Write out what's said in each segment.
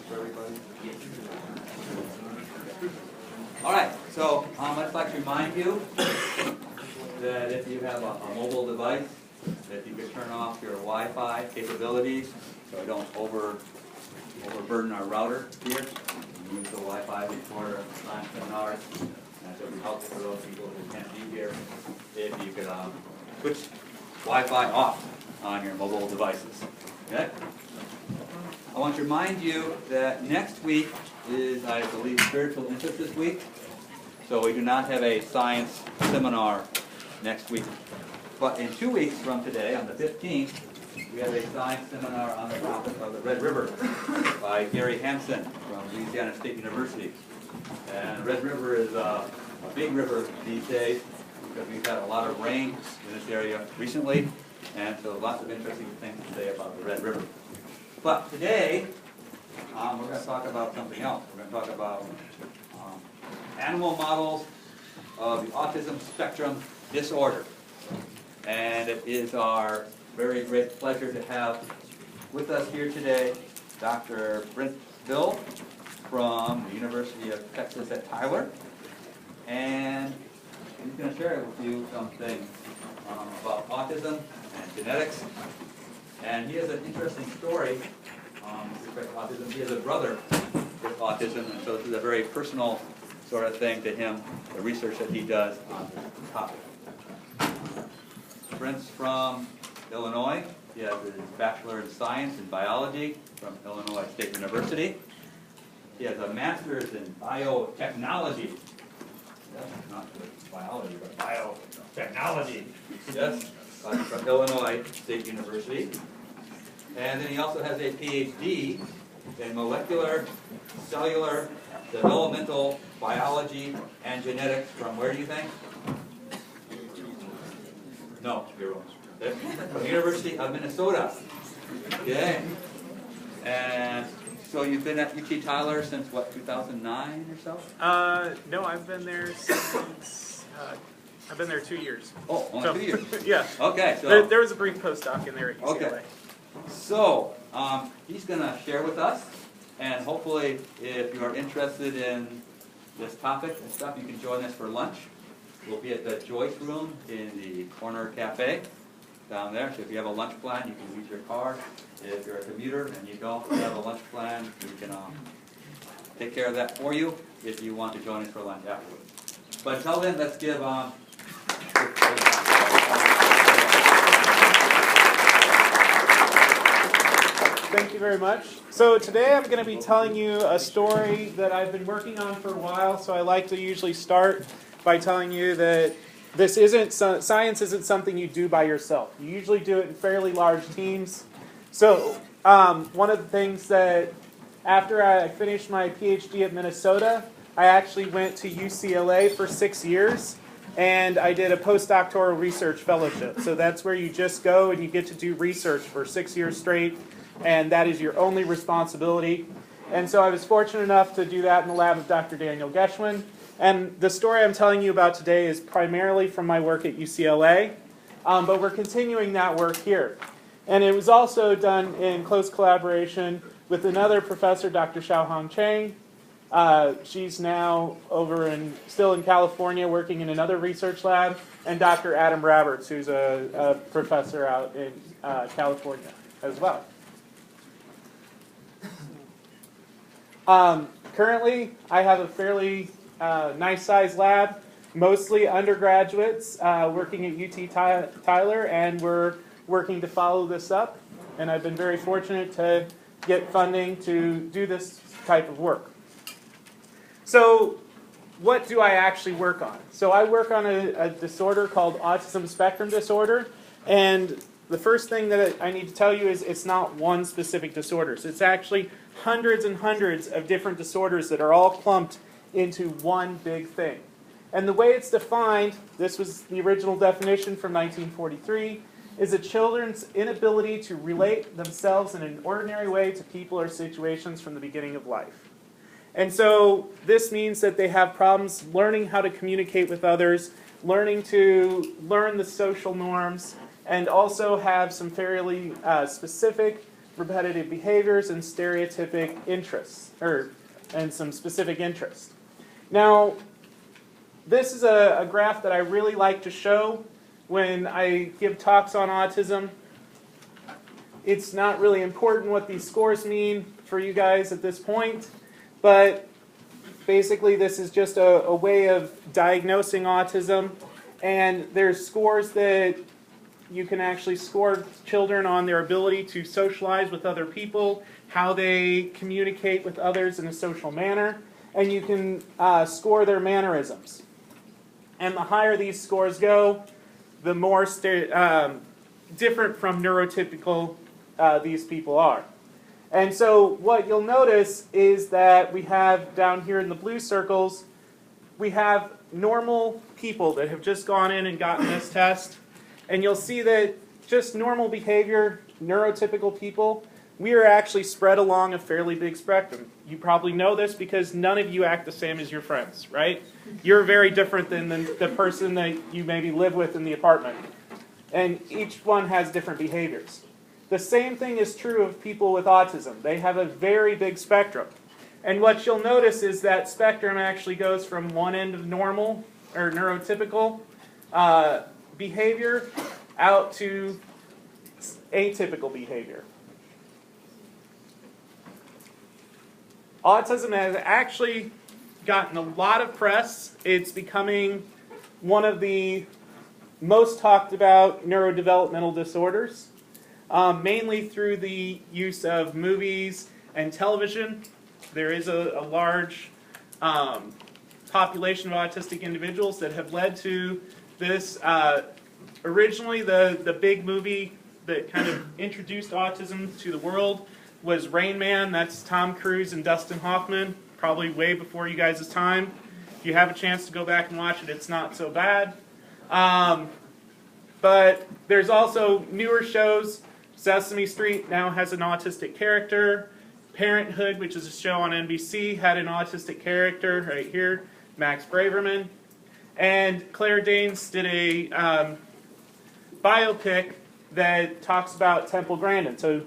for everybody? All right, so I'd like to remind you that if you have a mobile device, that you could turn off your Wi-Fi capabilities so we don't overburden our router here. We use the Wi-Fi before online seminars, and so it would be helpful for those people who can't be here if you could switch Wi-Fi off on your mobile devices. Okay? I want to remind you that next week is, I believe, Spiritual Emphasis Week. So we do not have a science seminar next week. But in 2 weeks from today, on the 15th, we have a science seminar on the topic of the Red River by Gary Hansen from Louisiana State University. And Red River is a big river these days because we've had a lot of rain in this area recently, and so lots of interesting things to say about the Red River. But today, we're going to talk about something else. We're going to talk about animal models of the autism spectrum disorder. And it is our very great pleasure to have with us here today Dr. Brent from the University of Texas at Tyler. And he's going to share with you some things about autism and genetics. And he has an interesting story with respect to autism. He has a brother with autism, and so this is a very personal sort of thing to him, the research that he does on this topic. Brent's from Illinois. He has his Bachelor in Science and Biology from Illinois State University. He has a Master's in Biotechnology. Yes, not just biology, but biotechnology. Yes, from Illinois State University. And then he also has a PhD in Molecular, Cellular, Developmental Biology, and Genetics from where do you think? No, you're wrong. From the University of Minnesota. Okay. And so you've been at UT Tyler since what, 2009 or so? No, I've been there since, I've been there 2 years. Oh, only 2 years? Yeah. Okay. So there was a brief postdoc in there at UCLA. Okay. So, he's going to share with us, and hopefully if you are interested in this topic and stuff, you can join us for lunch. We'll be at the Joyce Room in the corner cafe down there. So if you have a lunch plan, you can use your card. If you're a commuter and you don't have a lunch plan, we can take care of that for you if you want to join us for lunch afterwards. But until then, let's give... Thank you very much. So today I'm going to be telling you a story that I've been working on for a while. So I like to usually start by telling you that science isn't something you do by yourself. You usually do it in fairly large teams. So one of the things that after I finished my PhD at Minnesota, I actually went to UCLA for 6 years. And I did a postdoctoral research fellowship. So that's where you just go and you get to do research for 6 years straight. And that is your only responsibility. And so I was fortunate enough to do that in the lab of Dr. Daniel Geschwin. And the story I'm telling you about today is primarily from my work at UCLA, but we're continuing that work here. And it was also done in close collaboration with another professor, Dr. Xiaohong Chang. She's now still in California working in another research lab, and Dr. Adam Roberts, who's a professor out in California as well. Currently, I have a fairly nice-sized lab, mostly undergraduates working at UT Tyler, and we're working to follow this up. And I've been very fortunate to get funding to do this type of work. So what do I actually work on? So I work on a disorder called autism spectrum disorder, and the first thing that I need to tell you is it's not one specific disorder. So it's actually hundreds and hundreds of different disorders that are all clumped into one big thing. And the way it's defined, this was the original definition from 1943, is a children's inability to relate themselves in an ordinary way to people or situations from the beginning of life. And so this means that they have problems learning how to communicate with others, learn the social norms, and also have some fairly specific repetitive behaviors, and stereotypic interests, and some specific interests. Now, this is a graph that I really like to show when I give talks on autism. It's not really important what these scores mean for you guys at this point, but basically this is just a way of diagnosing autism, and there's scores that you can actually score children on their ability to socialize with other people, how they communicate with others in a social manner, and you can score their mannerisms. And the higher these scores go, the more different from neurotypical these people are. And so what you'll notice is that we have down here in the blue circles, we have normal people that have just gone in and gotten this test. And you'll see that just normal behavior, neurotypical people, we are actually spread along a fairly big spectrum. You probably know this because none of you act the same as your friends, right? You're very different than the person that you maybe live with in the apartment. And each one has different behaviors. The same thing is true of people with autism. They have a very big spectrum. And what you'll notice is that spectrum actually goes from one end of normal or neurotypical behavior out to atypical behavior. Autism has actually gotten a lot of press. It's becoming one of the most talked about neurodevelopmental disorders, mainly through the use of movies and television. There is a large population of autistic individuals that have led to this. Originally, the big movie that kind of introduced autism to the world was Rain Man. That's Tom Cruise and Dustin Hoffman, probably way before you guys' time. If you have a chance to go back and watch it, it's not so bad. But there's also newer shows. Sesame Street now has an autistic character. Parenthood, which is a show on NBC, had an autistic character right here, Max Braverman. And Claire Danes did a biopic that talks about Temple Grandin. So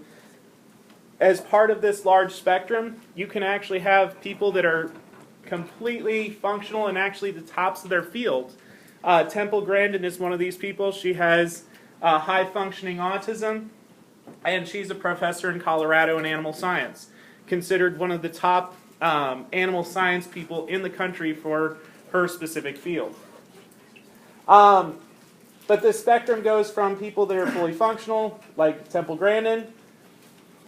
as part of this large spectrum, you can actually have people that are completely functional and actually the tops of their field. Temple Grandin is one of these people. She has high-functioning autism, and she's a professor in Colorado in animal science, considered one of the top animal science people in the country for her specific field. But this spectrum goes from people that are fully functional, like Temple Grandin,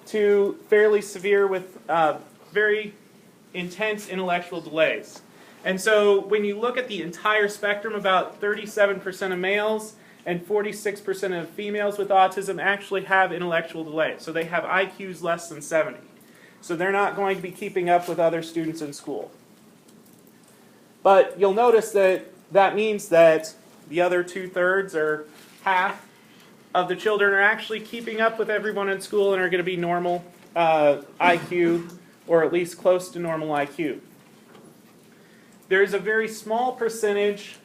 to fairly severe with very intense intellectual delays. And so when you look at the entire spectrum, about 37% of males and 46% of females with autism actually have intellectual delays. So they have IQs less than 70. So they're not going to be keeping up with other students in school. But you'll notice that that means that the other 2/3 or half of the children are actually keeping up with everyone in school and are going to be normal IQ, or at least close to normal IQ. There's a very small percentage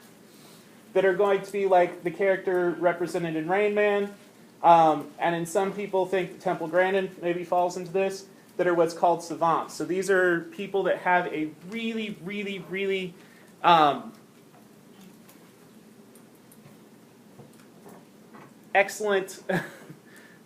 that are going to be like the character represented in Rain Man, and in some people think that Temple Grandin maybe falls into this, that are what's called savants. So these are people that have a really, really, really excellent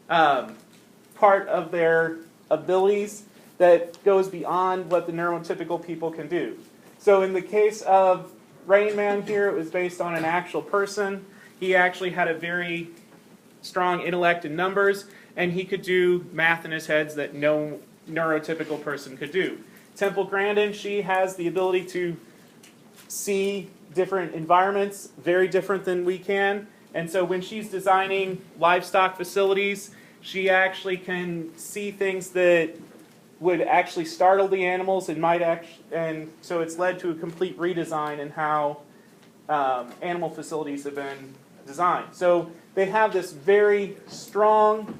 part of their abilities that goes beyond what the neurotypical people can do. So in the case of Rain Man here, it was based on an actual person. He actually had a very strong intellect in numbers, and he could do math in his head that no neurotypical person could do. Temple Grandin, she has the ability to see different environments, very different than we can. And so when she's designing livestock facilities, she actually can see things that would actually startle the animals and so it's led to a complete redesign in how animal facilities have been designed. So they have this very strong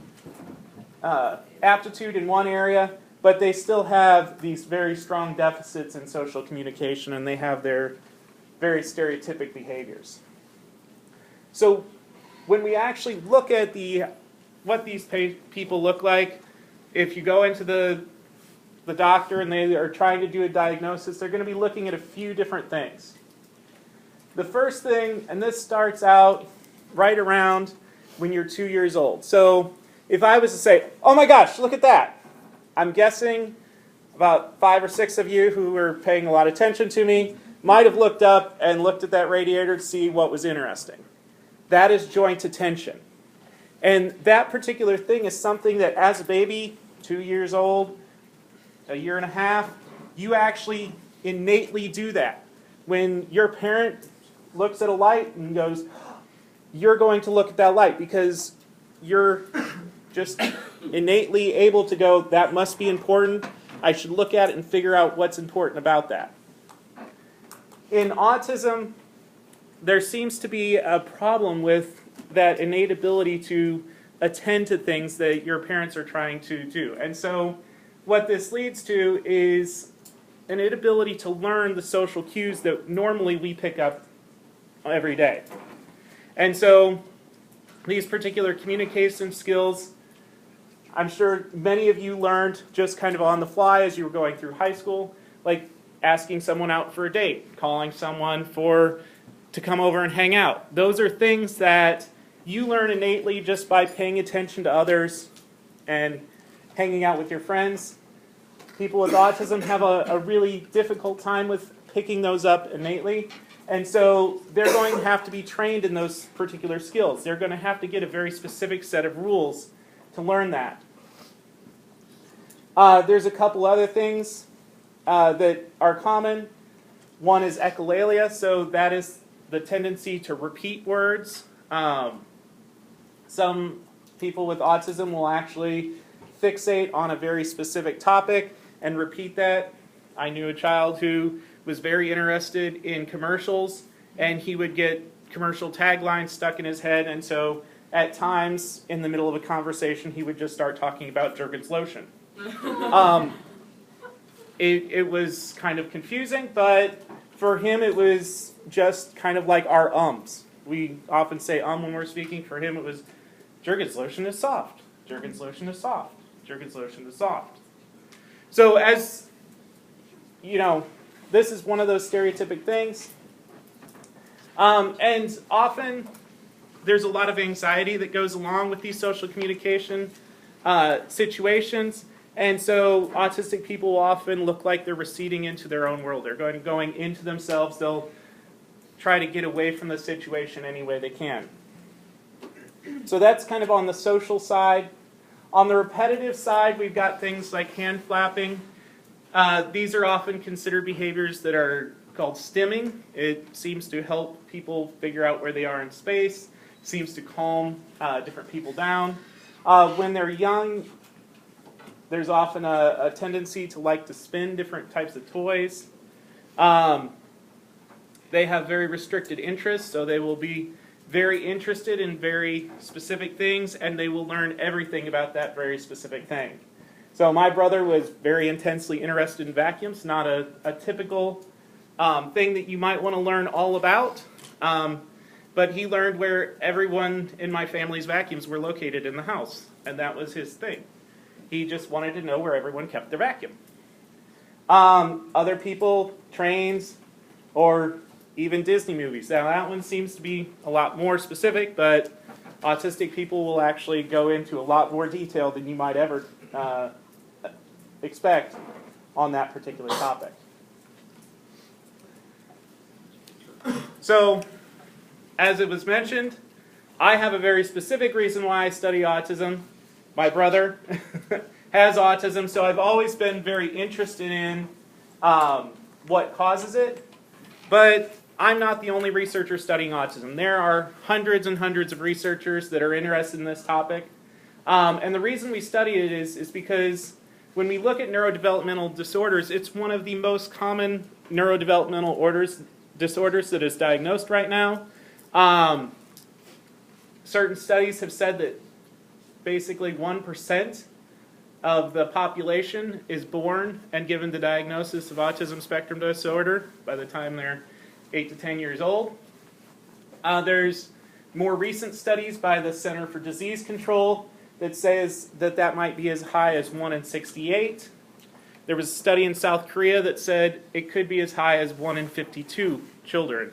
aptitude in one area, but they still have these very strong deficits in social communication, and they have their very stereotypic behaviors. So when we actually look at what these people look like, if you go into the doctor and they are trying to do a diagnosis, they're going to be looking at a few different things. The first thing, and this starts out right around when you're 2 years old. So if I was to say, oh my gosh, look at that. I'm guessing about 5 or 6 of you who were paying a lot of attention to me might have looked up and looked at that radiator to see what was interesting. That is joint attention. And that particular thing is something that as a baby, 2 years old, a year and a half, you actually innately do that. When your parent looks at a light and goes, you're going to look at that light because you're just innately able to go, that must be important. I should look at it and figure out what's important about that. In autism, there seems to be a problem with that innate ability to attend to things that your parents are trying to do. And so what this leads to is an inability to learn the social cues that normally we pick up every day. And so these particular communication skills, I'm sure many of you learned just kind of on the fly as you were going through high school, like asking someone out for a date, calling someone to come over and hang out. Those are things that you learn innately just by paying attention to others and hanging out with your friends. People with autism have a really difficult time with picking those up innately. And so they're going to have to be trained in those particular skills. They're going to have to get a very specific set of rules to learn that. There's a couple other things that are common. One is echolalia, so that is the tendency to repeat words. Some people with autism will actually fixate on a very specific topic and repeat that. I knew a child who was very interested in commercials, and he would get commercial taglines stuck in his head, and so at times in the middle of a conversation he would just start talking about Jergens lotion. It was kind of confusing, but for him it was just kind of like our ums. We often say when we're speaking. For him it was Jergens lotion is soft. Jergens lotion is soft. Jergens lotion is soft. So as you know, this is one of those stereotypic things. And often there's a lot of anxiety that goes along with these social communication situations. And so autistic people will often look like they're receding into their own world. They're going into themselves. They'll try to get away from the situation any way they can. So that's kind of on the social side. On the repetitive side, we've got things like hand flapping. These are often considered behaviors that are called stimming. It seems to help people figure out where they are in space. It seems to calm different people down. When they're young, there's often a tendency to like to spin different types of toys. They have very restricted interests, so they will be very interested in very specific things, and they will learn everything about that very specific thing. So my brother was very intensely interested in vacuums, not a typical thing that you might want to learn all about, but he learned where everyone in my family's vacuums were located in the house, and that was his thing. He just wanted to know where everyone kept their vacuum. Other people, trains, or even Disney movies. Now that one seems to be a lot more specific, but autistic people will actually go into a lot more detail than you might ever expect on that particular topic. So, as it was mentioned, I have a very specific reason why I study autism. My brother has autism, so I've always been very interested in what causes it. But I'm not the only researcher studying autism. There are hundreds and hundreds of researchers that are interested in this topic. And the reason we study it is because when we look at neurodevelopmental disorders, it's one of the most common neurodevelopmental disorders that is diagnosed right now. Certain studies have said that basically 1% of the population is born and given the diagnosis of autism spectrum disorder by the time they're 8 to 10 years old. There's more recent studies by the Center for Disease Control that says that that might be as high as 1 in 68. There was a study in South Korea that said it could be as high as 1 in 52 children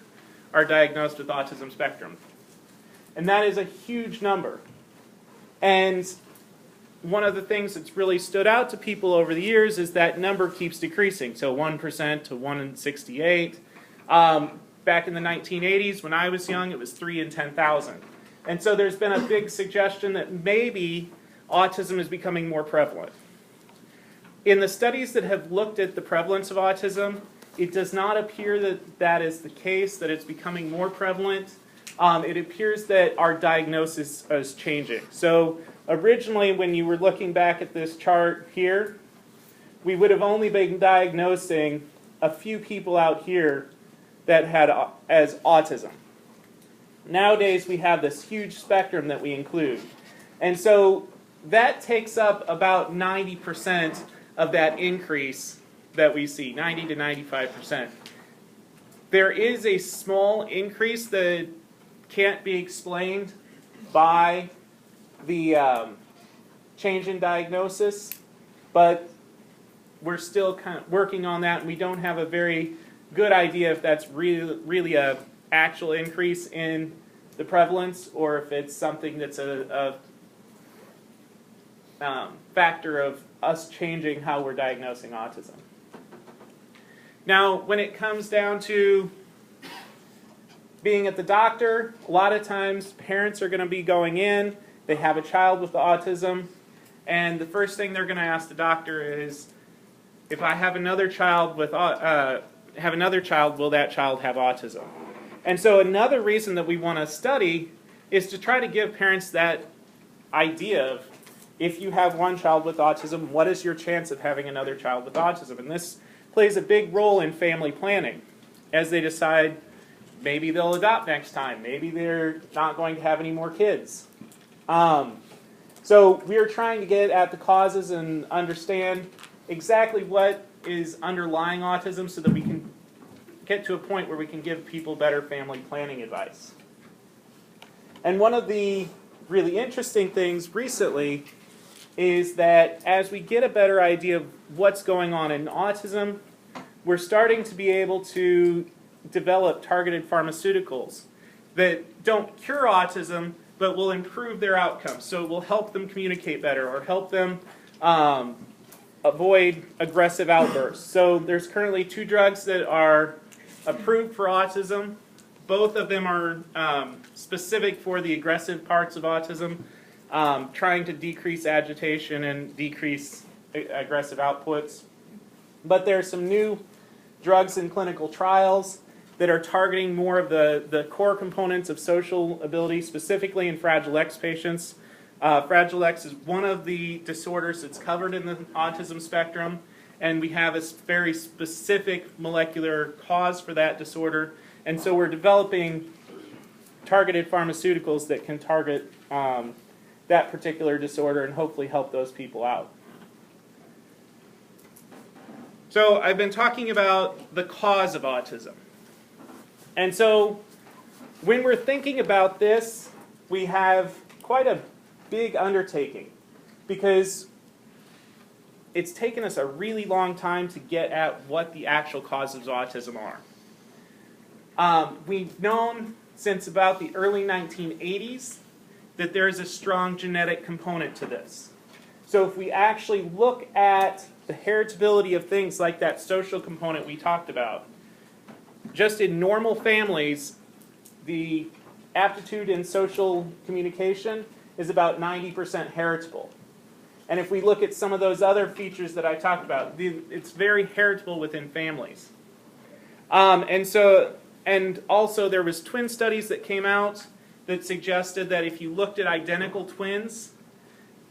are diagnosed with autism spectrum. And that is a huge number. And one of the things that's really stood out to people over the years is that number keeps decreasing. So 1% to 1 in 68. Back in the 1980s, when I was young, it was 3 in 10,000. And so there's been a big suggestion that maybe autism is becoming more prevalent. In the studies that have looked at the prevalence of autism, it does not appear that that is the case, that it's becoming more prevalent. It appears that our diagnosis is changing. So originally, when you were looking back at this chart here, we would have only been diagnosing a few people out here that had as autism. Nowadays, we have this huge spectrum that we include. And so that takes up about 90% of that increase that we see, 90 to 95%. There is a small increase that can't be explained by the change in diagnosis, but we're still kind of working on that, and we don't have a very good idea if that's really a actual increase in the prevalence or if it's something that's a factor of us changing how we're diagnosing autism. Now, when it comes down to being at the doctor, a lot of times parents are going to be going in, they have a child with autism, and the first thing they're going to ask the doctor is, if I have another child will that child have autism? And so another reason that we want to study is to try to give parents that idea of, if you have one child with autism, what is your chance of having another child with autism? And this plays a big role in family planning as they decide maybe they'll adopt next time, maybe they're not going to have any more kids. So we are trying to get at the causes and understand exactly what is underlying autism so that we can get to a point where we can give people better family planning advice. And one of the really interesting things recently is that as we get a better idea of what's going on in autism, we're starting to be able to develop targeted pharmaceuticals that don't cure autism, but will improve their outcomes. So it will help them communicate better or help them avoid aggressive outbursts. So there's currently 2 drugs that are approved for autism. Both of them are specific for the aggressive parts of autism, trying to decrease agitation and decrease aggressive outputs. But there are some new drugs in clinical trials that are targeting more of the core components of social ability, specifically in Fragile X patients. Fragile X is one of the disorders that's covered in the autism spectrum, and we have a very specific molecular cause for that disorder. And so we're developing targeted pharmaceuticals that can target that particular disorder and hopefully help those people out. So I've been talking about the cause of autism. And so when we're thinking about this, we have quite a big undertaking because it's taken us a really long time to get at what the actual causes of autism are. We've known since about the early 1980s that there is a strong genetic component to this. So if we actually look at the heritability of things like that social component we talked about, just in normal families, the aptitude in social communication is about 90% heritable. And if we look at some of those other features that I talked about, it's very heritable within families. And also there was twin studies that came out that suggested that if you looked at identical twins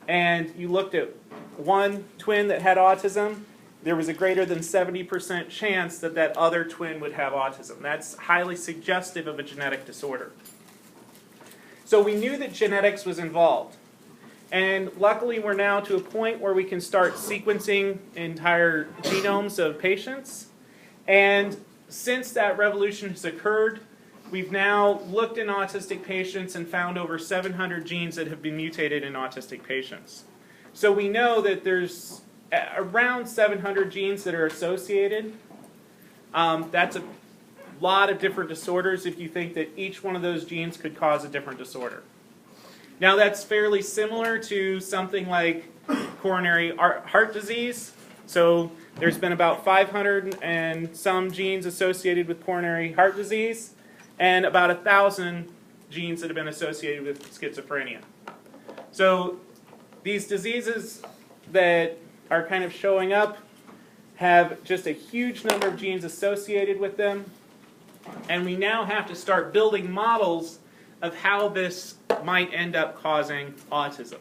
and you looked at one twin that had autism, there was a greater than 70% chance that that other twin would have autism. That's highly suggestive of a genetic disorder. So we knew that genetics was involved. And luckily we're now to a point where we can start sequencing entire genomes of patients. And since that revolution has occurred, we've now looked in autistic patients and found over 700 genes that have been mutated in autistic patients. So we know that there's around 700 genes that are associated. That's a lot of different disorders if you think that each one of those genes could cause a different disorder. Now that's fairly similar to something like coronary heart disease. So there's been about 500 and some genes associated with coronary heart disease, and about 1,000 genes that have been associated with schizophrenia. So these diseases that are kind of showing up have just a huge number of genes associated with them, and we now have to start building models of how this might end up causing autism.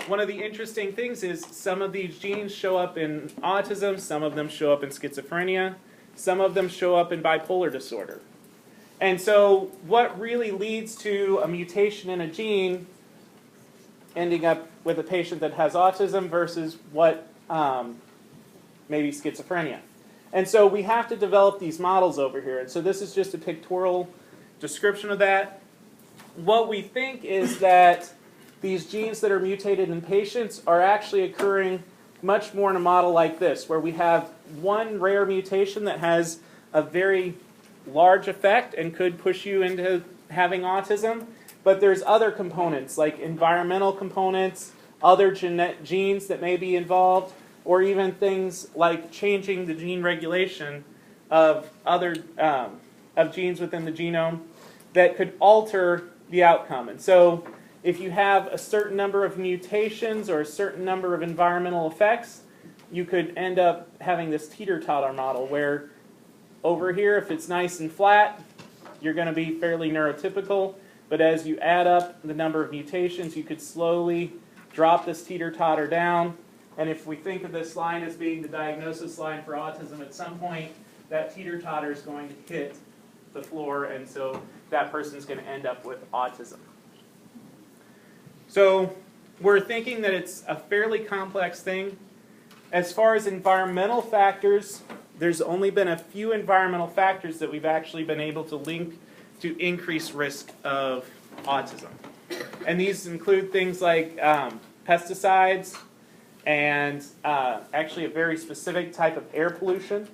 One of the interesting things is some of these genes show up in autism, some of them show up in schizophrenia, some of them show up in bipolar disorder. And so what really leads to a mutation in a gene ending up with a patient that has autism versus what maybe schizophrenia? And so we have to develop these models over here. And so this is just a pictorial description of that. What we think is that these genes that are mutated in patients are actually occurring much more in a model like this, where we have one rare mutation that has a very large effect and could push you into having autism, but there's other components like environmental components, other genes that may be involved, or even things like changing the gene regulation of other of genes within the genome that could alter the outcome. And so if you have a certain number of mutations or a certain number of environmental effects, you could end up having this teeter-totter model where over here, if it's nice and flat, you're going to be fairly neurotypical, but as you add up the number of mutations, you could slowly drop this teeter-totter down. And if we think of this line as being the diagnosis line for autism, at some point, that teeter-totter is going to hit the floor, and so that person is going to end up with autism. So we're thinking that it's a fairly complex thing. As far as environmental factors, there's only been a few environmental factors that we've actually been able to link to increased risk of autism. And these include things like pesticides and actually a very specific type of air pollution.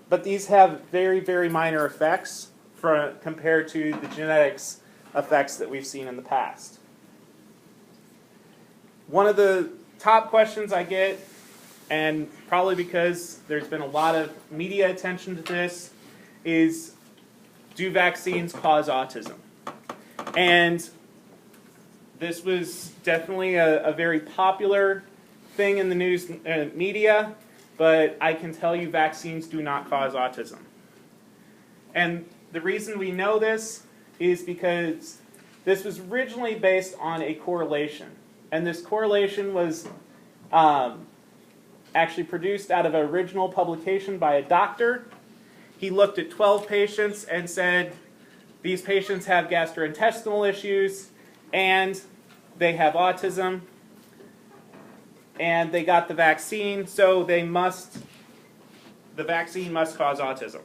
But these have very, very minor effects compared to the genetics effects that we've seen in the past. One of the top questions I get, and probably because there's been a lot of media attention to this, is do vaccines cause autism? And this was definitely a very popular thing in the news media, but I can tell you vaccines do not cause autism. And the reason we know this is because this was originally based on a correlation. And this correlation was actually produced out of an original publication by a doctor. He looked at 12 patients and said, these patients have gastrointestinal issues and they have autism and they got the vaccine, so the vaccine must cause autism.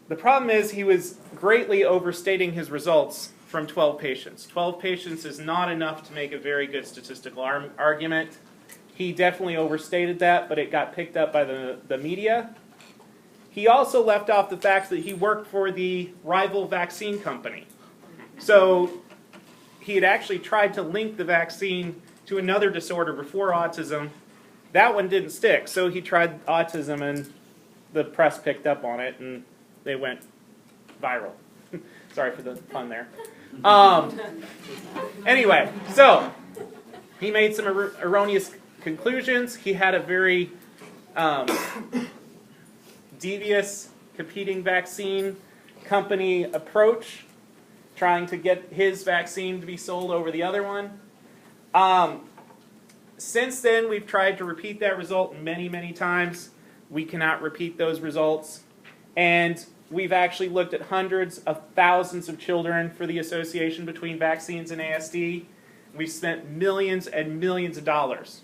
The problem is he was greatly overstating his results from 12 patients. 12 patients is not enough to make a very good statistical argument. He definitely overstated that, but it got picked up by the media. He also left off the fact that he worked for the rival vaccine company. So he had actually tried to link the vaccine to another disorder before autism. That one didn't stick, so he tried autism and the press picked up on it and they went viral. Sorry for the pun there. Anyway, so he made some erroneous conclusions. He had a very devious competing vaccine company approach, trying to get his vaccine to be sold over the other one. Since then, we've tried to repeat that result many, many times. We cannot repeat those results. And we've actually looked at hundreds of thousands of children for the association between vaccines and ASD. We've spent millions and millions of dollars.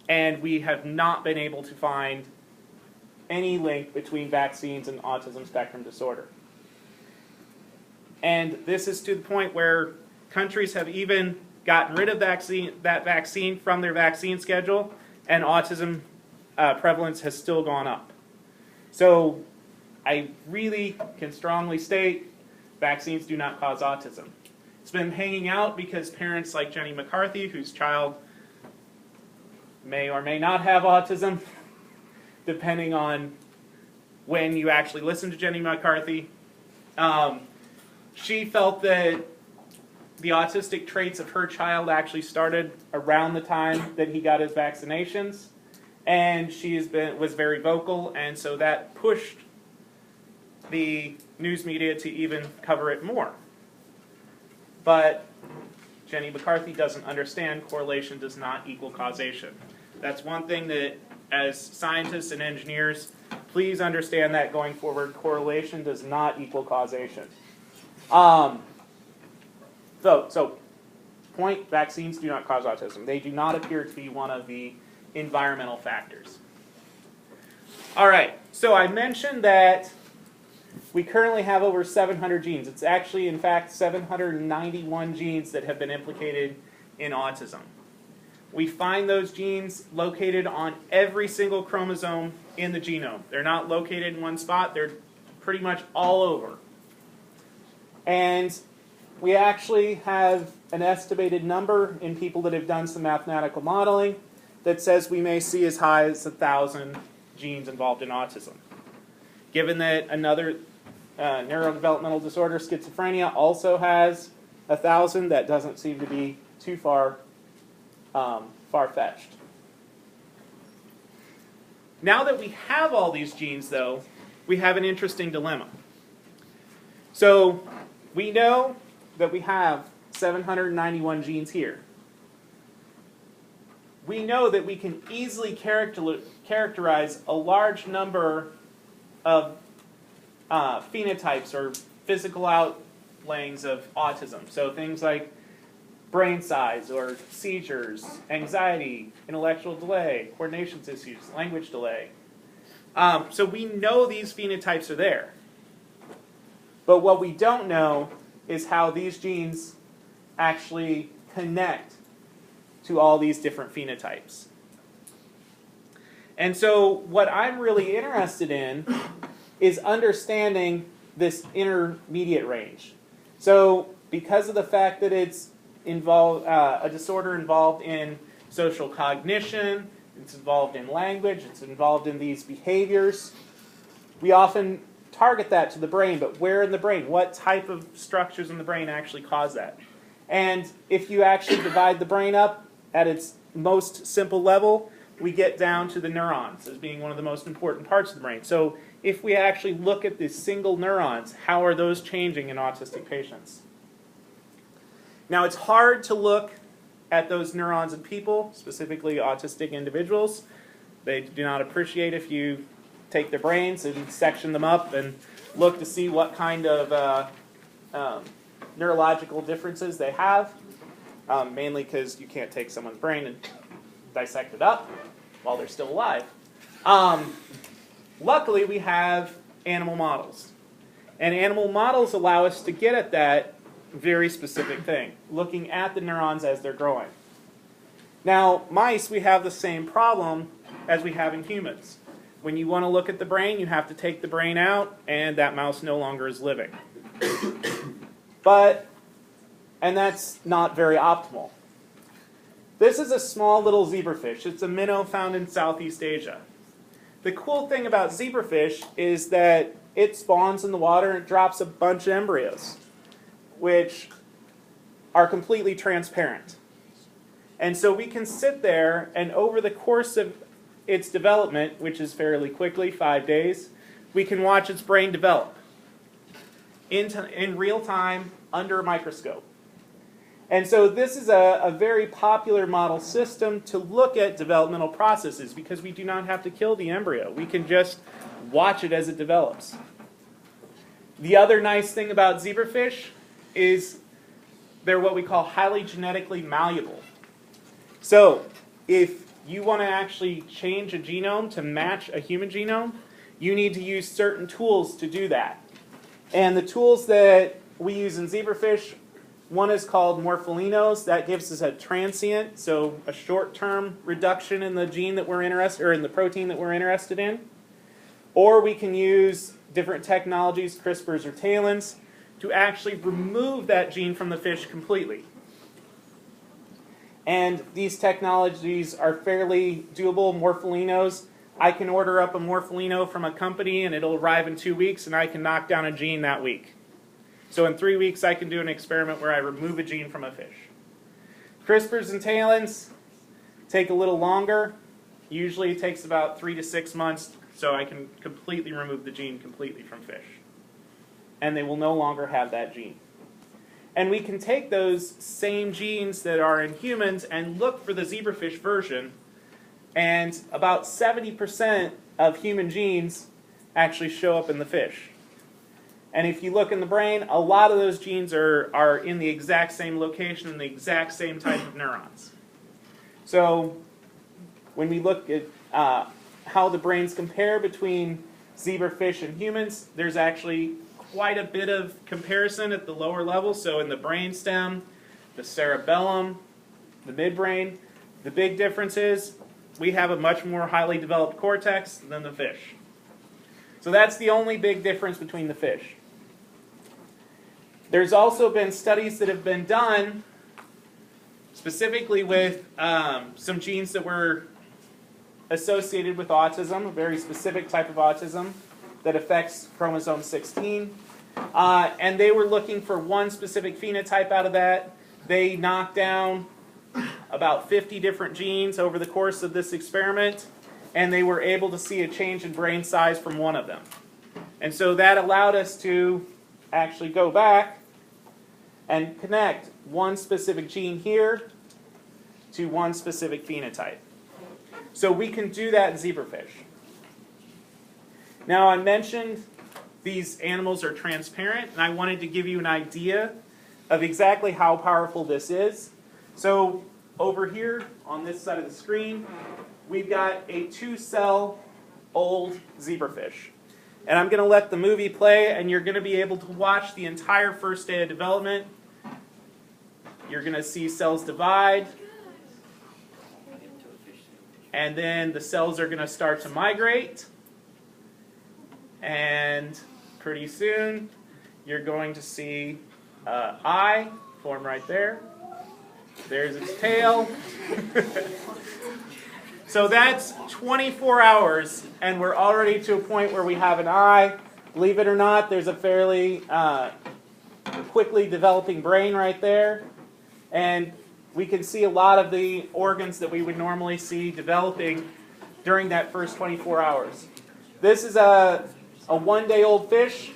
And we have not been able to find any link between vaccines and autism spectrum disorder. And this is to the point where countries have even gotten rid of that vaccine from their vaccine schedule, and autism prevalence has still gone up. So I really can strongly state vaccines do not cause autism. It's been hanging out because parents like Jenny McCarthy, whose child may or may not have autism, depending on when you actually listen to Jenny McCarthy, she felt that the autistic traits of her child actually started around the time that he got his vaccinations, and she was very vocal, and so that pushed the news media to even cover it more. But Jenny McCarthy doesn't understand correlation does not equal causation. That's one thing that, as scientists and engineers, please understand that going forward, correlation does not equal causation. So, point, vaccines do not cause autism. They do not appear to be one of the environmental factors. All right, so I mentioned that we currently have over 700 genes. It's actually, in fact, 791 genes that have been implicated in autism. We find those genes located on every single chromosome in the genome. They're not located in one spot. They're pretty much all over. And we actually have an estimated number in people that have done some mathematical modeling that says we may see as high as 1,000 genes involved in autism. Given that another neurodevelopmental disorder, schizophrenia, also has 1,000, that doesn't seem to be too far-fetched. Now that we have all these genes, though, we have an interesting dilemma. So we know that we have 791 genes here. We know that we can easily characterize a large number of phenotypes or physical outlayings of autism. So things like brain size or seizures, anxiety, intellectual delay, coordination issues, language delay. So we know these phenotypes are there. But what we don't know is how these genes actually connect to all these different phenotypes. And so what I'm really interested in is understanding this intermediate range. So because of the fact that it's a disorder involved in social cognition, it's involved in language, it's involved in these behaviors, we often target that to the brain, but where in the brain? What type of structures in the brain actually cause that? And if you actually divide the brain up at its most simple level, we get down to the neurons as being one of the most important parts of the brain. So if we actually look at the single neurons, how are those changing in autistic patients? Now, it's hard to look at those neurons in people, specifically autistic individuals. They do not appreciate if you take their brains and section them up and look to see what kind of neurological differences they have, mainly because you can't take someone's brain and dissect it up while they're still alive. Luckily, we have animal models. And animal models allow us to get at that very specific thing, looking at the neurons as they're growing. Now, mice, we have the same problem as we have in humans. When you want to look at the brain, you have to take the brain out, and that mouse no longer is living. And that's not very optimal. This is a small little zebrafish. It's a minnow found in Southeast Asia. The cool thing about zebrafish is that it spawns in the water and drops a bunch of embryos, which are completely transparent. And so we can sit there, and over the course of its development, which is fairly quickly, 5 days, we can watch its brain develop in real time under a microscope. And so this is a very popular model system to look at developmental processes because we do not have to kill the embryo. We can just watch it as it develops. The other nice thing about zebrafish is they're what we call highly genetically malleable. So if you want to actually change a genome to match a human genome, you need to use certain tools to do that. And the tools that we use in zebrafish, one is called morpholinos. That gives us a transient, so a short-term reduction in the gene that we're interested, or in the protein that we're interested in. Or we can use different technologies, CRISPRs or TALENs, to actually remove that gene from the fish completely. And these technologies are fairly doable. Morpholinos, I can order up a morpholino from a company and it'll arrive in 2 weeks, and I can knock down a gene that week. So in 3 weeks I can do an experiment where I remove a gene from a fish. CRISPRs and TALENs take a little longer. Usually it takes about 3 to 6 months, so I can completely remove the gene completely from fish. And they will no longer have that gene. And we can take those same genes that are in humans and look for the zebrafish version, and about 70% of human genes actually show up in the fish. And if you look in the brain, a lot of those genes are in the exact same location and the exact same type of neurons. So when we look at how the brains compare between zebrafish and humans, there's actually quite a bit of comparison at the lower level. So in the brainstem, the cerebellum, the midbrain, the big difference is we have a much more highly developed cortex than the fish. So that's the only big difference between the fish. There's also been studies that have been done specifically with some genes that were associated with autism, a very specific type of autism that affects chromosome 16. And they were looking for one specific phenotype out of that. They knocked down about 50 different genes over the course of this experiment, and they were able to see a change in brain size from one of them. And so that allowed us to actually go back and connect one specific gene here to one specific phenotype. So we can do that in zebrafish. Now I mentioned these animals are transparent, and I wanted to give you an idea of exactly how powerful this is. So over here on this side of the screen, we've got a 2-cell old zebrafish. And I'm going to let the movie play, and you're going to be able to watch the entire first day of development. You're going to see cells divide, and then the cells are going to start to migrate, and pretty soon you're going to see eye form right there. There's its tail. So that's 24 hours, and we're already to a point where we have an eye. Believe it or not, there's a fairly quickly developing brain right there. And we can see a lot of the organs that we would normally see developing during that first 24 hours. This is a 1-day-old fish.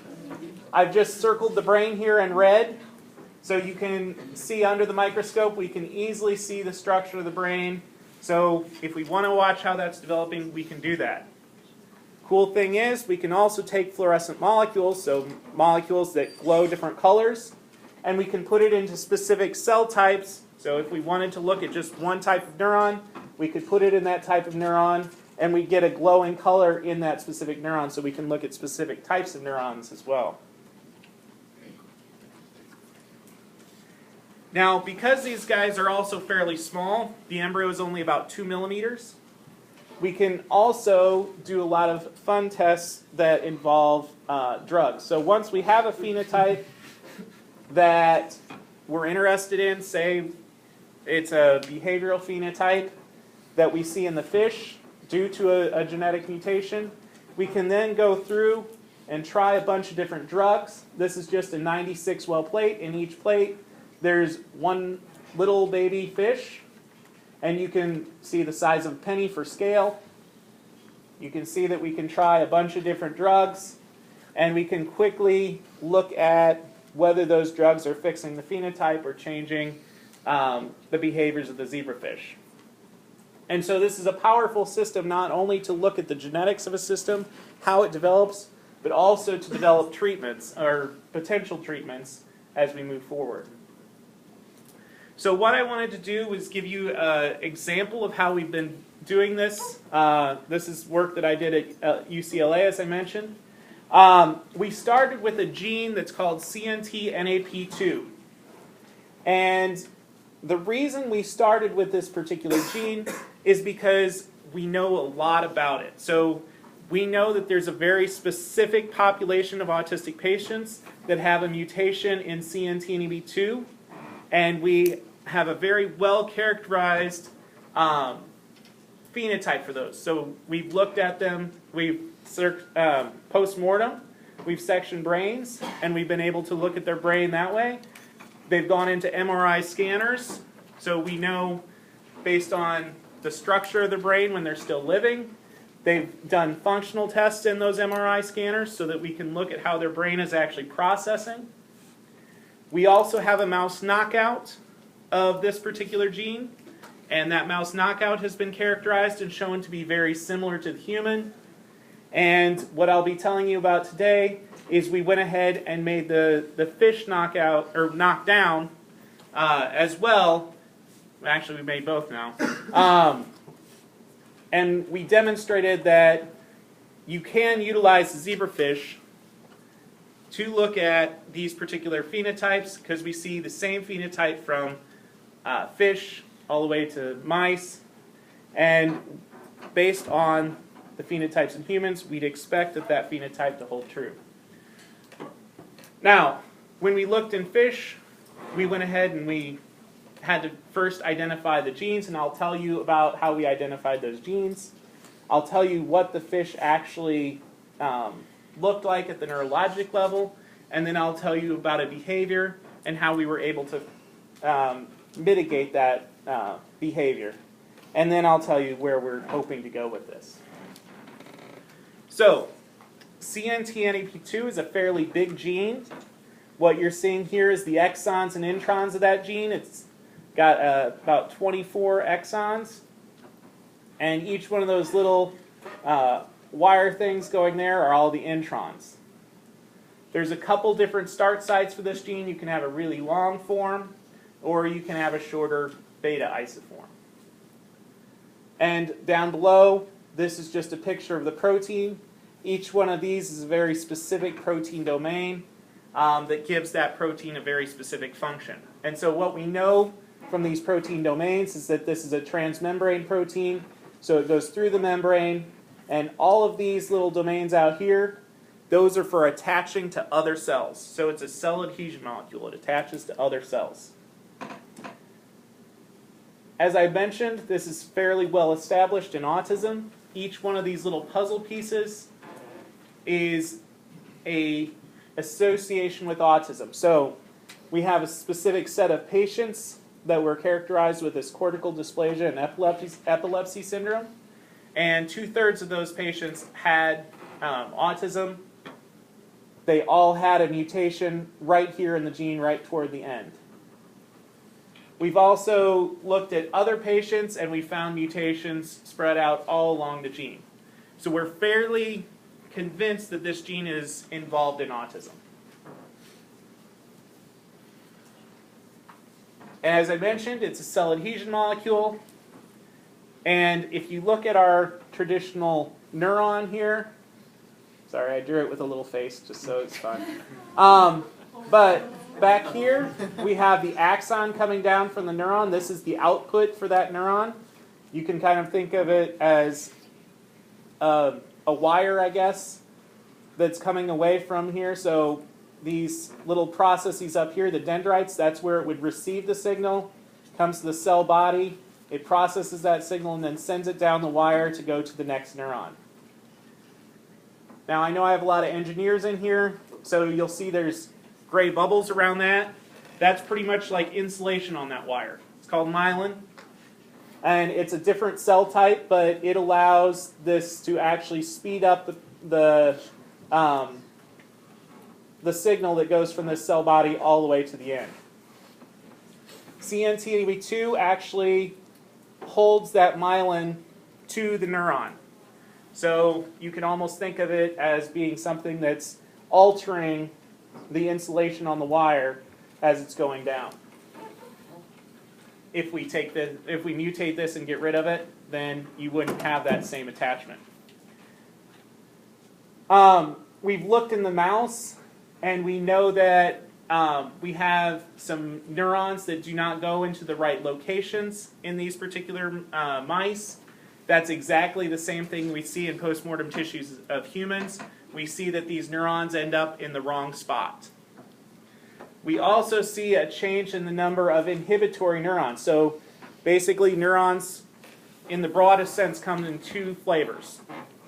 I've just circled the brain here in red. So you can see under the microscope, we can easily see the structure of the brain. So if we want to watch how that's developing, we can do that. Cool thing is, we can also take fluorescent molecules, so molecules that glow different colors, and we can put it into specific cell types. So if we wanted to look at just one type of neuron, we could put it in that type of neuron, and we get a glowing color in that specific neuron, so we can look at specific types of neurons as well. Now, because these guys are also fairly small, the embryo is only about 2 millimeters, we can also do a lot of fun tests that involve drugs. So once we have a phenotype that we're interested in, say it's a behavioral phenotype that we see in the fish due to a genetic mutation, we can then go through and try a bunch of different drugs. This is just a 96-well plate. In each plate, there's one little baby fish, and you can see the size of a penny for scale. You can see that we can try a bunch of different drugs, and we can quickly look at whether those drugs are fixing the phenotype or changing the behaviors of the zebrafish. And so this is a powerful system not only to look at the genetics of a system, how it develops, but also to develop treatments or potential treatments as we move forward. So what I wanted to do was give you an example of how we've been doing this. This is work that I did at UCLA, as I mentioned. We started with a gene that's called CNT-NAP2. And the reason we started with this particular gene is because we know a lot about it. So we know that there's a very specific population of autistic patients that have a mutation in CNT-NAP2, and we have a very well-characterized phenotype for those. So we've looked at them, we've post-mortem, we've sectioned brains, and we've been able to look at their brain that way. They've gone into MRI scanners, so we know based on the structure of the brain when they're still living. They've done functional tests in those MRI scanners so that we can look at how their brain is actually processing. We also have a mouse knockout of this particular gene, and that mouse knockout has been characterized and shown to be very similar to the human. And what I'll be telling you about today is we went ahead and made the fish knockout, or knockdown, as well. Actually, we made both now. And we demonstrated that you can utilize the zebrafish to look at these particular phenotypes, because we see the same phenotype from fish all the way to mice. And based on the phenotypes in humans, we'd expect that phenotype to hold true. Now, when we looked in fish, we went ahead and we had to first identify the genes, and I'll tell you about how we identified those genes. I'll tell you what the fish actually looked like at the neurologic level, and then I'll tell you about a behavior and how we were able to mitigate that behavior. And then I'll tell you where we're hoping to go with this. So, CNT-NAP2 is a fairly big gene. What you're seeing here is the exons and introns of that gene. It's got about 24 exons. And each one of those little wire things going there are all the introns. There's a couple different start sites for this gene. You can have a really long form, or you can have a shorter beta isoform. And down below, this is just a picture of the protein. Each one of these is a very specific protein domain that gives that protein a very specific function. And so what we know from these protein domains is that this is a transmembrane protein, so it goes through the membrane, and all of these little domains out here, those are for attaching to other cells. So it's a cell adhesion molecule. It attaches to other cells. As I mentioned, this is fairly well established in autism. Each one of these little puzzle pieces is an association with autism. So we have a specific set of patients that were characterized with this cortical dysplasia and epilepsy syndrome. And 2/3 of those patients had autism. They all had a mutation right here in the gene, right toward the end. We've also looked at other patients, and we found mutations spread out all along the gene. So we're fairly convinced that this gene is involved in autism. As I mentioned, it's a cell adhesion molecule. And if you look at our traditional neuron here, sorry, I drew it with a little face just so it's fun. But back here, we have the axon coming down from the neuron. This is the output for that neuron. You can kind of think of it as a wire, I guess, that's coming away from here. So these little processes up here, the dendrites, that's where it would receive the signal, comes to the cell body, it processes that signal, and then sends it down the wire to go to the next neuron. Now, I know I have a lot of engineers in here, so you'll see there's gray bubbles around that. That's pretty much like insulation on that wire. It's called myelin. And it's a different cell type, but it allows this to actually speed up the signal that goes from this cell body all the way to the end. CNT-NAP2 actually holds that myelin to the neuron. So you can almost think of it as being something that's altering the insulation on the wire as it's going down. If we mutate this and get rid of it, then you wouldn't have that same attachment. We've looked in the mouse, and we know that we have some neurons that do not go into the right locations in these particular mice. That's exactly the same thing we see in postmortem tissues of humans. We see that these neurons end up in the wrong spot. We also see a change in the number of inhibitory neurons. So basically neurons, in the broadest sense, come in two flavors.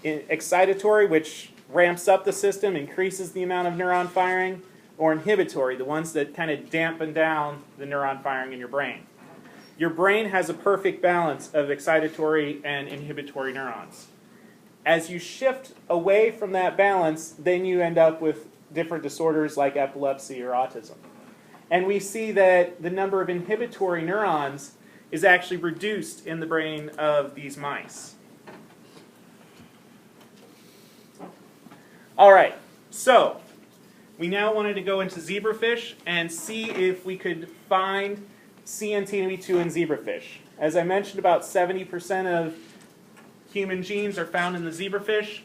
Excitatory, which ramps up the system, increases the amount of neuron firing, or inhibitory, the ones that kind of dampen down the neuron firing in your brain. Your brain has a perfect balance of excitatory and inhibitory neurons. As you shift away from that balance, then you end up with different disorders like epilepsy or autism. And we see that the number of inhibitory neurons is actually reduced in the brain of these mice. All right, so we now wanted to go into zebrafish and see if we could find CNTB2 in zebrafish. As I mentioned, about 70% of human genes are found in the zebrafish.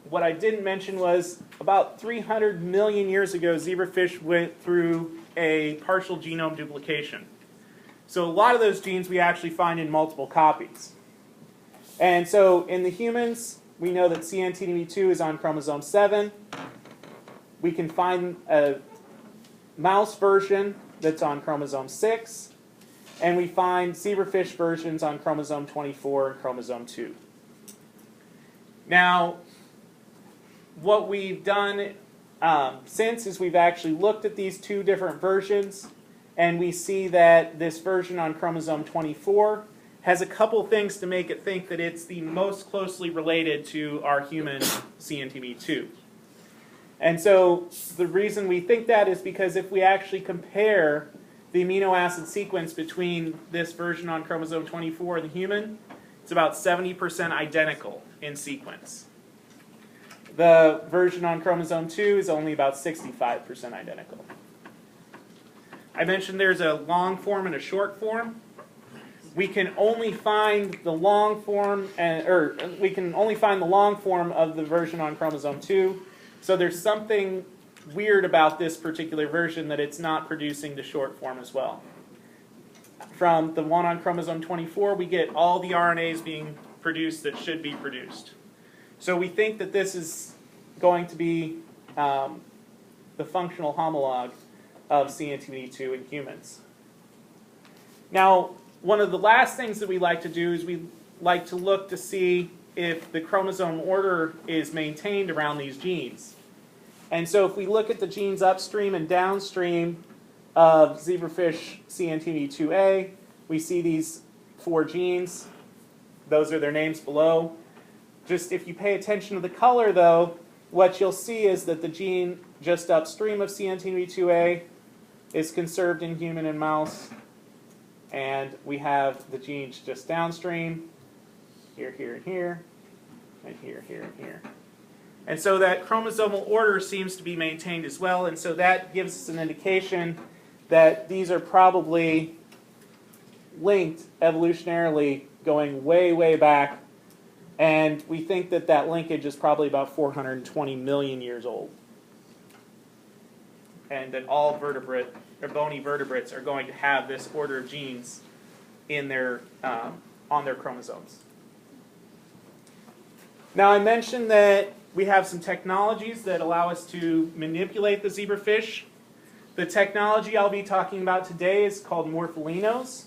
What I didn't mention was about 300 million years ago, zebrafish went through a partial genome duplication. So a lot of those genes we actually find in multiple copies. And so in the humans, we know that CNTB2 is on chromosome 7. We can find a mouse version that's on chromosome 6. And we find zebrafish versions on chromosome 24 and chromosome 2. Now, what we've done since is we've actually looked at these two different versions, and we see that this version on chromosome 24 has a couple things to make it think that it's the most closely related to our human CNTB2. And so the reason we think that is because if we actually compare the amino acid sequence between this version on chromosome 24 and the human, it's about 70% identical in sequence. The version on chromosome 2 is only about 65% identical. I mentioned there's a long form and a short form. We can only find the long form, we can only find the long form of the version on chromosome 2. So there's something weird about this particular version that it's not producing the short form as well. From the one on chromosome 24, we get all the RNAs being produced that should be produced. So we think that this is going to be the functional homologue of CNTB2 in humans. Now, one of the last things that we like to do is we like to look to see if the chromosome order is maintained around these genes. And so if we look at the genes upstream and downstream of zebrafish CNTB2A, we see these 4 genes. Those are their names below. Just if you pay attention to the color, though, what you'll see is that the gene just upstream of CNTB2A is conserved in human and mouse, and we have the genes just downstream, here, here, and here, and here, here, and here. And so that chromosomal order seems to be maintained as well, and so that gives us an indication that these are probably linked evolutionarily going way, way back, and we think that that linkage is probably about 420 million years old. And that all vertebrate or bony vertebrates are going to have this order of genes in their on their chromosomes. Now I mentioned that we have some technologies that allow us to manipulate the zebrafish. The technology I'll be talking about today is called morpholinos.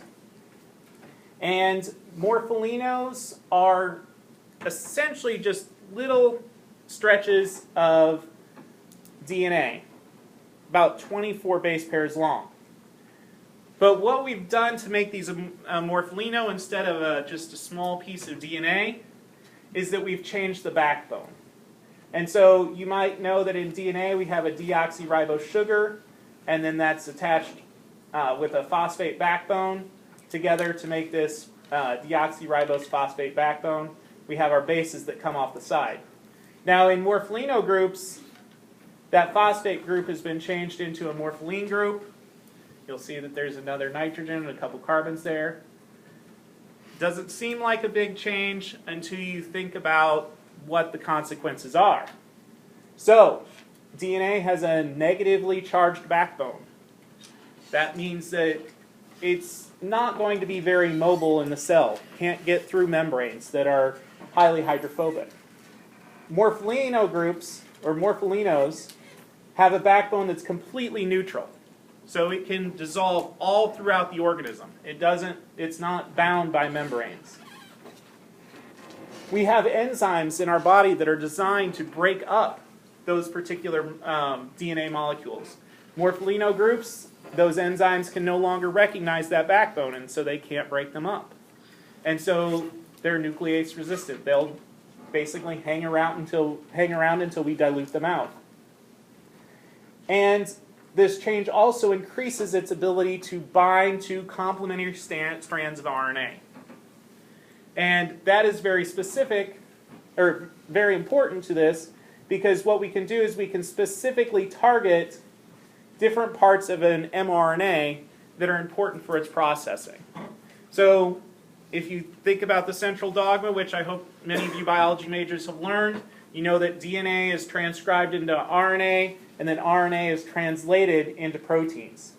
And morpholinos are essentially just little stretches of DNA, about 24 base pairs long. But what we've done to make these a morpholino instead of just a small piece of DNA is that we've changed the backbone. And so you might know that in DNA we have a deoxyribose sugar, and then that's attached with a phosphate backbone together to make this deoxyribose phosphate backbone. We have our bases that come off the side. Now in morpholino groups, that phosphate group has been changed into a morpholine group. You'll see that there's another nitrogen and a couple carbons there. doesn't seem like a big change until you think about what the consequences are. So, DNA has a negatively charged backbone. That means that it's not going to be very mobile in the cell. Can't get through membranes that are highly hydrophobic. Morpholino groups, or morpholinos, have a backbone that's completely neutral. So it can dissolve all throughout the organism. It's not bound by membranes. We have enzymes in our body that are designed to break up those particular DNA molecules. Morpholino groups, those enzymes can no longer recognize that backbone, and so they can't break them up. And so they're nuclease resistant. They'll basically hang around until we dilute them out. And this change also increases its ability to bind to complementary strands of RNA. And that is very specific, or very important to this, because what we can do is we can specifically target different parts of an mRNA that are important for its processing. So if you think about the central dogma, which I hope many of you biology majors have learned, you know that DNA is transcribed into RNA, and then RNA is translated into proteins.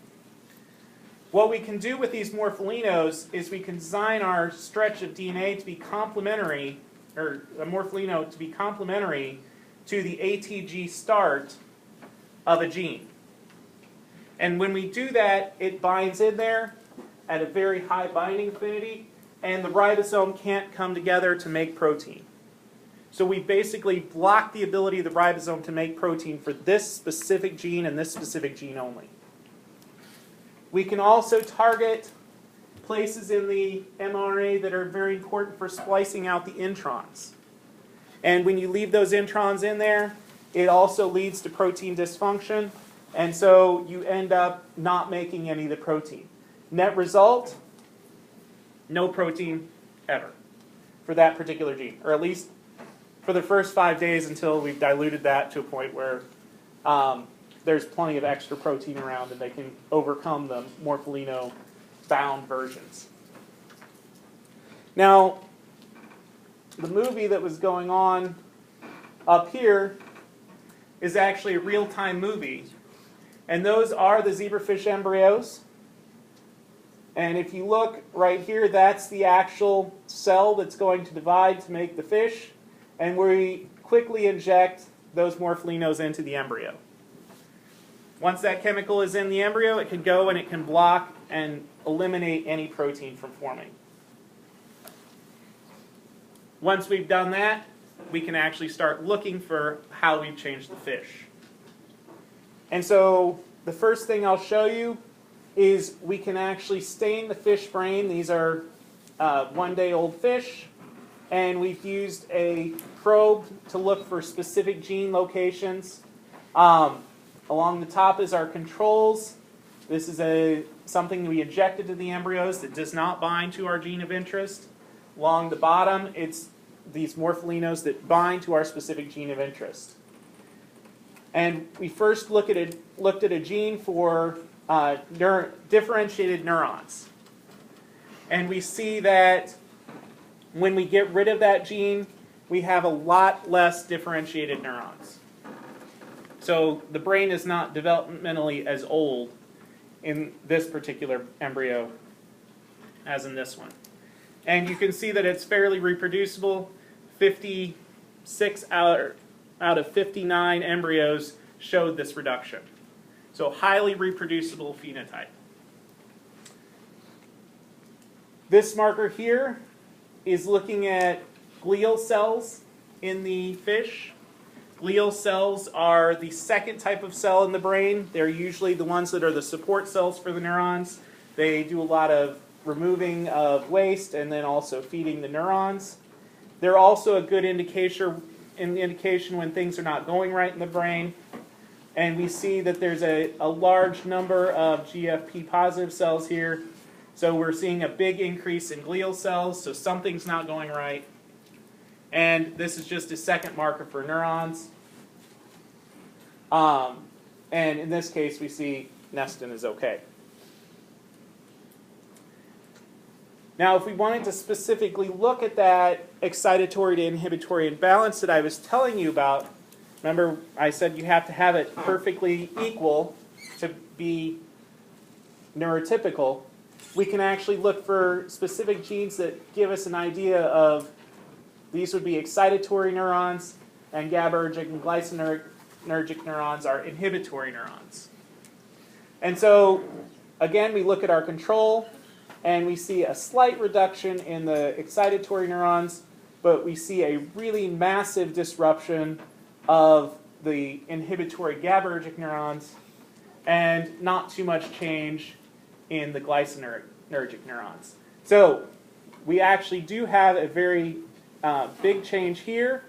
What we can do with these morpholinos is we can design our stretch of DNA to be complementary, or a morpholino to be complementary to the ATG start of a gene. And when we do that, it binds in there at a very high binding affinity, and the ribosome can't come together to make protein. So we basically block the ability of the ribosome to make protein for this specific gene and this specific gene only. We can also target places in the mRNA that are very important for splicing out the introns. And when you leave those introns in there, it also leads to protein dysfunction, and so you end up not making any of the protein. Net result, no protein ever for that particular gene, or at least for the first 5 days until we've diluted that to a point where there's plenty of extra protein around and they can overcome the morpholino-bound versions. Now, the movie that was going on up here is actually a real-time movie. And those are the zebrafish embryos. And if you look right here, that's the actual cell that's going to divide to make the fish. And we quickly inject those morpholinos into the embryo. Once that chemical is in the embryo, it can go and it can block and eliminate any protein from forming. Once we've done that, we can actually start looking for how we've changed the fish. And so the first thing I'll show you is we can actually stain the fish brain. These are 1-day-old fish. And we've used a probe to look for specific gene locations. Along the top is our controls. This is something we injected to the embryos that does not bind to our gene of interest. Along the bottom, it's these morpholinos that bind to our specific gene of interest. And we first looked at a gene for differentiated neurons. And we see that when we get rid of that gene, we have a lot less differentiated neurons. So the brain is not developmentally as old in this particular embryo as in this one. And you can see that it's fairly reproducible. 56 out of 59 embryos showed this reduction. So highly reproducible phenotype. This marker here is looking at glial cells in the fish. Glial cells are the second type of cell in the brain. They're usually the ones that are the support cells for the neurons. They do a lot of removing of waste and then also feeding the neurons. They're also a good indication when things are not going right in the brain. And we see that there's a large number of GFP positive cells here. So we're seeing a big increase in glial cells, so something's not going right. And this is just a second marker for neurons. And in this case, we see Nestin is okay. Now, if we wanted to specifically look at that excitatory to inhibitory imbalance that I was telling you about, remember I said you have to have it perfectly equal to be neurotypical. We can actually look for specific genes that give us an idea of these would be excitatory neurons, and GABAergic and glycinergic neurons are inhibitory neurons. And so, again, we look at our control, and we see a slight reduction in the excitatory neurons, but we see a really massive disruption of the inhibitory GABAergic neurons, and not too much change in the glycinergic neurons. So we actually do have a very big change here,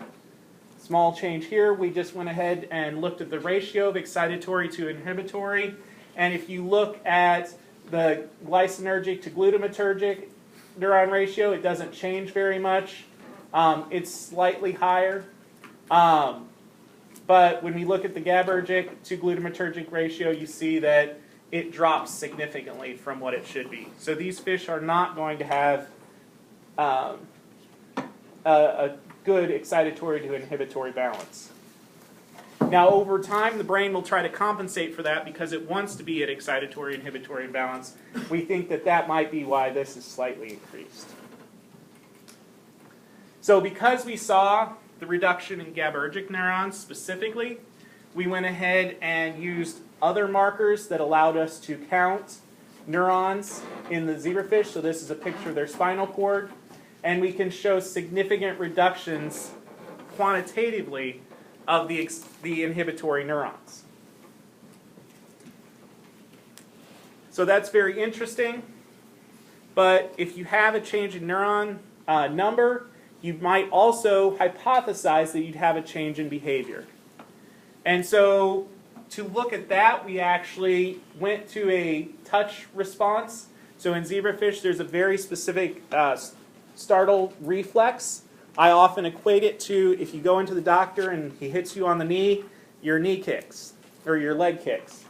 small change here. We just went ahead and looked at the ratio of excitatory to inhibitory, and if you look at the glycinergic to glutamatergic neuron ratio, it doesn't change very much. It's slightly higher. But when we look at the GABAergic to glutamatergic ratio, you see that it drops significantly from what it should be. So these fish are not going to have a good excitatory to inhibitory balance. Now, over time, the brain will try to compensate for that because it wants to be at excitatory inhibitory balance. We think that that might be why this is slightly increased. So because we saw the reduction in GABAergic neurons specifically, we went ahead and used other markers that allowed us to count neurons in the zebrafish. So this is a picture of their spinal cord. And we can show significant reductions quantitatively of the inhibitory neurons. So that's very interesting. But if you have a change in neuron number, you might also hypothesize that you'd have a change in behavior. And so to look at that, we actually went to a touch response. So in zebrafish, there's a very specific startle reflex. I often equate it to if you go into the doctor and he hits you on the knee, your knee kicks, or your leg kicks.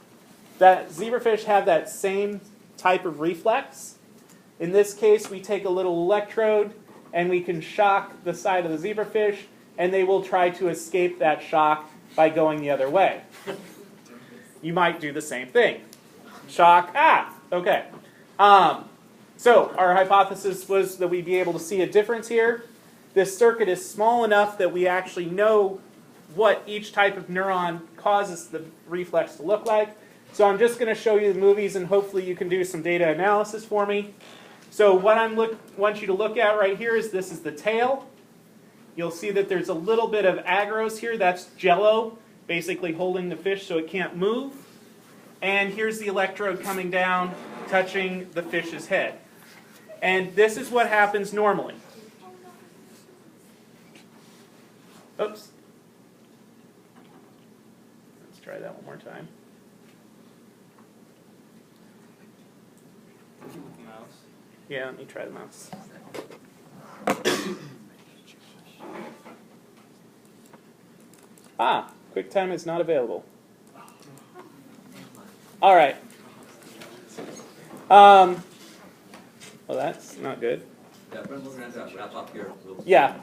That zebrafish have that same type of reflex. In this case, we take a little electrode and we can shock the side of the zebrafish, and they will try to escape that shock by going the other way. You might do the same thing. Shock, okay. So our hypothesis was that we'd be able to see a difference here. This circuit is small enough that we actually know what each type of neuron causes the reflex to look like. So I'm just going to show you the movies, and hopefully you can do some data analysis for me. So what I want you to look at right here is this is the tail. You'll see that there's a little bit of agarose here. That's jello, basically holding the fish so it can't move. And here's the electrode coming down, touching the fish's head. And this is what happens normally. Oops. Let's try that one more time. Yeah, let me try the mouse. QuickTime is not available. All right. Well, that's not good. Yeah, Brent, we're going to wrap up here. Yeah.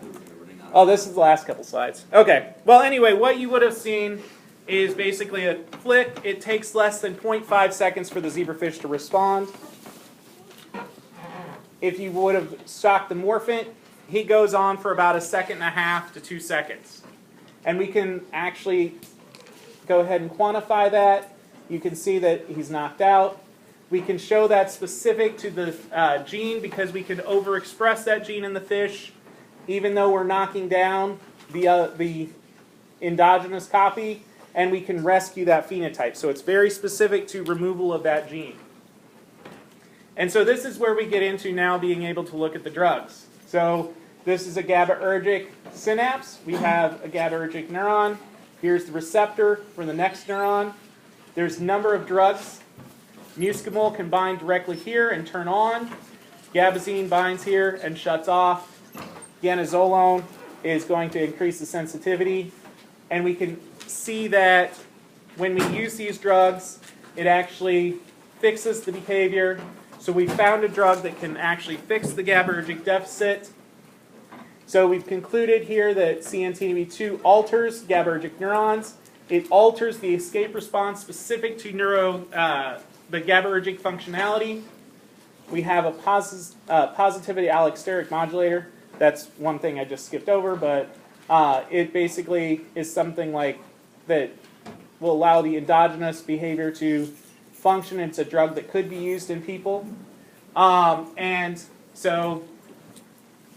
Oh, this is the last couple slides. Okay. Well, anyway, what you would have seen is basically a flick. It takes less than 0.5 seconds for the zebrafish to respond. If you would have shocked the morphant, he goes on for about 1.5 seconds to 2 seconds. And we can actually go ahead and quantify that. You can see that he's knocked out. We can show that specific to the gene because we can overexpress that gene in the fish, even though we're knocking down the endogenous copy, and we can rescue that phenotype. So it's very specific to removal of that gene. And so this is where we get into now being able to look at the drugs. So this is a GABAergic synapse. We have a GABAergic neuron. Here's the receptor for the next neuron. There's a number of drugs. Muscimol can bind directly here and turn on. Gabazine binds here and shuts off. Ganazolone is going to increase the sensitivity. And we can see that when we use these drugs, it actually fixes the behavior. So we found a drug that can actually fix the GABAergic deficit. So we've concluded here that CNTB2 alters GABAergic neurons. It alters the escape response specific to the GABAergic functionality. We have a positivity allosteric modulator. That's one thing I just skipped over, but it basically is something like that will allow the endogenous behavior to function. It's a drug that could be used in people. And so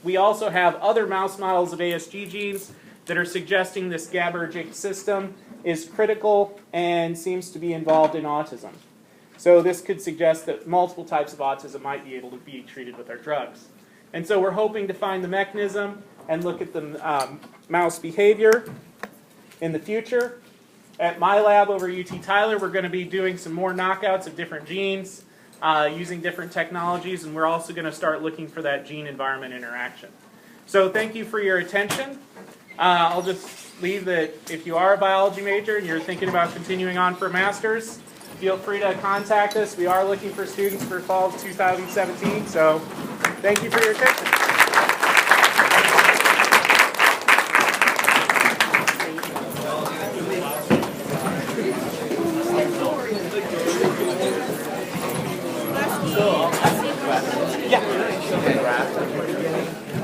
we also have other mouse models of ASG genes that are suggesting this GABAergic system is critical and seems to be involved in autism. So this could suggest that multiple types of autism might be able to be treated with our drugs. And so we're hoping to find the mechanism and look at the mouse behavior in the future. At my lab over at UT Tyler, we're going to be doing some more knockouts of different genes using different technologies, and we're also going to start looking for that gene-environment interaction. So thank you for your attention. I'll just leave that if you are a biology major and you're thinking about continuing on for a master's, feel free to contact us. We are looking for students for fall of 2017, so thank you for your attention.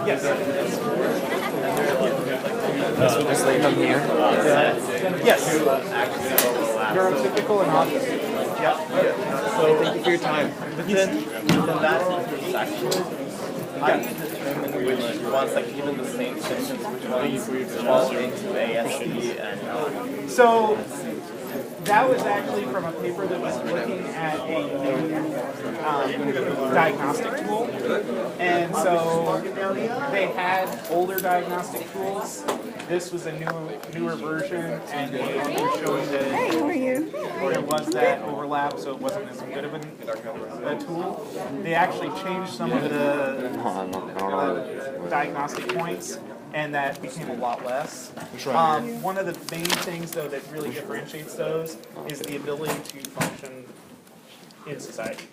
Yes. So just leave them here? Yes. Neurotypical and autism. So thank you for your time. Within that intersection, how do you determine which ones, like even the same symptoms, which ones fall into ASD and So that was actually from a paper that was looking at a new diagnostic tool. And so they had older diagnostic tools. This was a newer version, and they were showing that there was that overlap, so it wasn't as good of a tool. They actually changed some of the diagnostic points, and that became a lot less. One of the main things, though, that really differentiates those is the ability to function in society.